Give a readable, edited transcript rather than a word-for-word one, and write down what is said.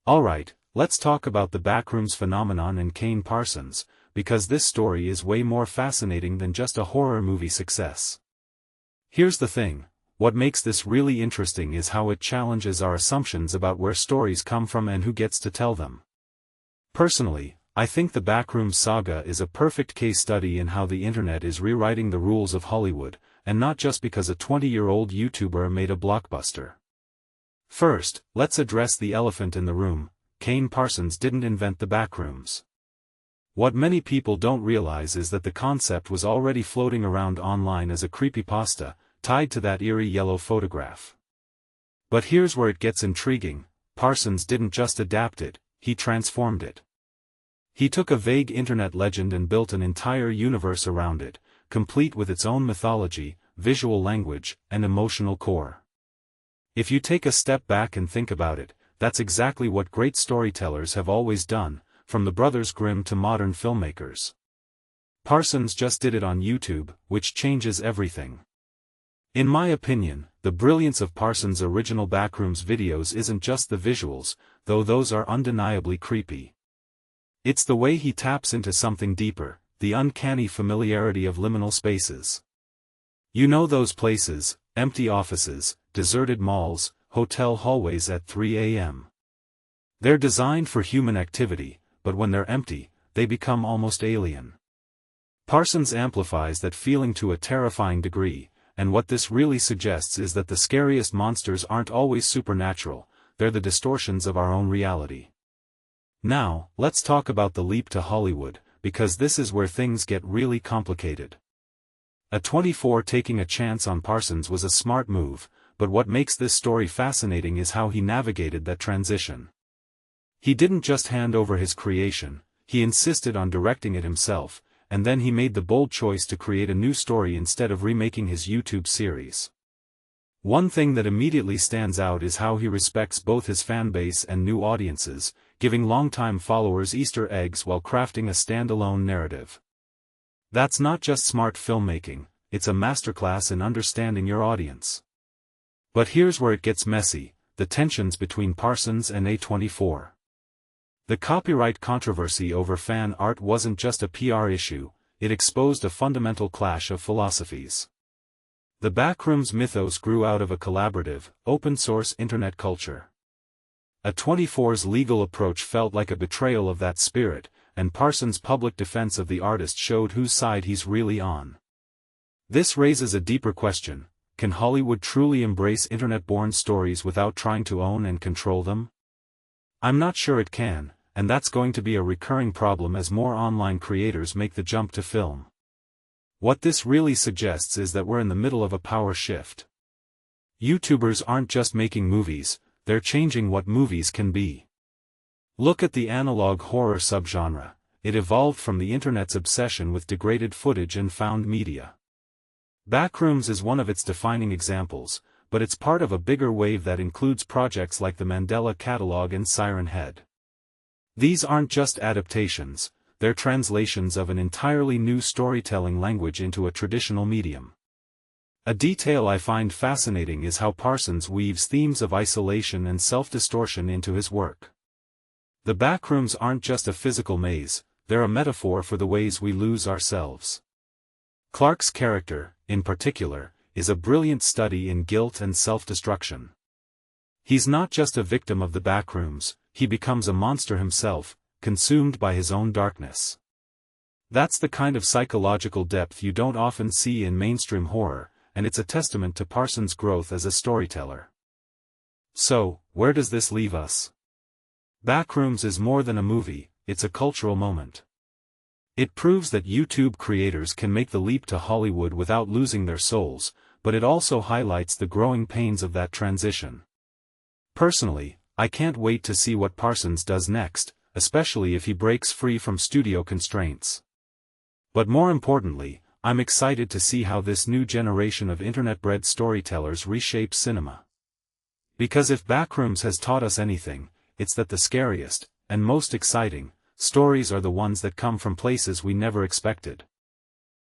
Alright, let's talk about the Backrooms phenomenon and Kane Parsons, because this story is way more fascinating than just a horror movie success. Here's the thing, what makes this really interesting is how it challenges our assumptions about where stories come from and who gets to tell them. Personally, I think the Backrooms saga is a perfect case study in how the internet is rewriting the rules of Hollywood, and not just because a 20-year-old YouTuber made a blockbuster. First, let's address the elephant in the room. Kane Parsons didn't invent the Backrooms. What many people don't realize is that the concept was already floating around online as a creepypasta, tied to that eerie yellow photograph. But here's where it gets intriguing. Parsons didn't just adapt it, he transformed it. He took a vague internet legend and built an entire universe around it, complete with its own mythology, visual language, and emotional core. If you take a step back and think about it, that's exactly what great storytellers have always done, from the Brothers Grimm to modern filmmakers. Parsons just did it on YouTube, which changes everything. In my opinion, the brilliance of Parsons' original Backrooms videos isn't just the visuals, though those are undeniably creepy. It's the way he taps into something deeper, the uncanny familiarity of liminal spaces. You know those places, empty offices, deserted malls, hotel hallways at 3 a.m. They're designed for human activity, but when they're empty, they become almost alien. Parsons amplifies that feeling to a terrifying degree, and what this really suggests is that the scariest monsters aren't always supernatural, they're the distortions of our own reality. Now, let's talk about the leap to Hollywood, because this is where things get really complicated. A24 taking a chance on Parsons was a smart move, but what makes this story fascinating is how he navigated that transition. He didn't just hand over his creation, he insisted on directing it himself, and then he made the bold choice to create a new story instead of remaking his YouTube series. One thing that immediately stands out is how he respects both his fanbase and new audiences, giving longtime followers Easter eggs while crafting a standalone narrative. That's not just smart filmmaking, it's a masterclass in understanding your audience. But here's where it gets messy, the tensions between Parsons and A24. The copyright controversy over fan art wasn't just a PR issue, it exposed a fundamental clash of philosophies. The Backrooms mythos grew out of a collaborative, open-source internet culture. A24's legal approach felt like a betrayal of that spirit, and Parsons' public defense of the artist showed whose side he's really on. This raises a deeper question: can Hollywood truly embrace internet-born stories without trying to own and control them? I'm not sure it can, and that's going to be a recurring problem as more online creators make the jump to film. What this really suggests is that we're in the middle of a power shift. YouTubers aren't just making movies, they're changing what movies can be. Look at the analog horror subgenre, it evolved from the internet's obsession with degraded footage and found media. Backrooms is one of its defining examples, but it's part of a bigger wave that includes projects like the Mandela Catalog and Siren Head. These aren't just adaptations, they're translations of an entirely new storytelling language into a traditional medium. A detail I find fascinating is how Parsons weaves themes of isolation and self-distortion into his work. The Backrooms aren't just a physical maze, they're a metaphor for the ways we lose ourselves. Clark's character, in particular, is a brilliant study in guilt and self-destruction. He's not just a victim of the Backrooms, he becomes a monster himself, consumed by his own darkness. That's the kind of psychological depth you don't often see in mainstream horror, and it's a testament to Parsons' growth as a storyteller. So, where does this leave us? Backrooms is more than a movie, it's a cultural moment. It proves that YouTube creators can make the leap to Hollywood without losing their souls, but it also highlights the growing pains of that transition. Personally, I can't wait to see what Parsons does next, especially if he breaks free from studio constraints. But more importantly, I'm excited to see how this new generation of internet-bred storytellers reshapes cinema. Because if Backrooms has taught us anything, it's that the scariest, and most exciting, stories are the ones that come from places we never expected.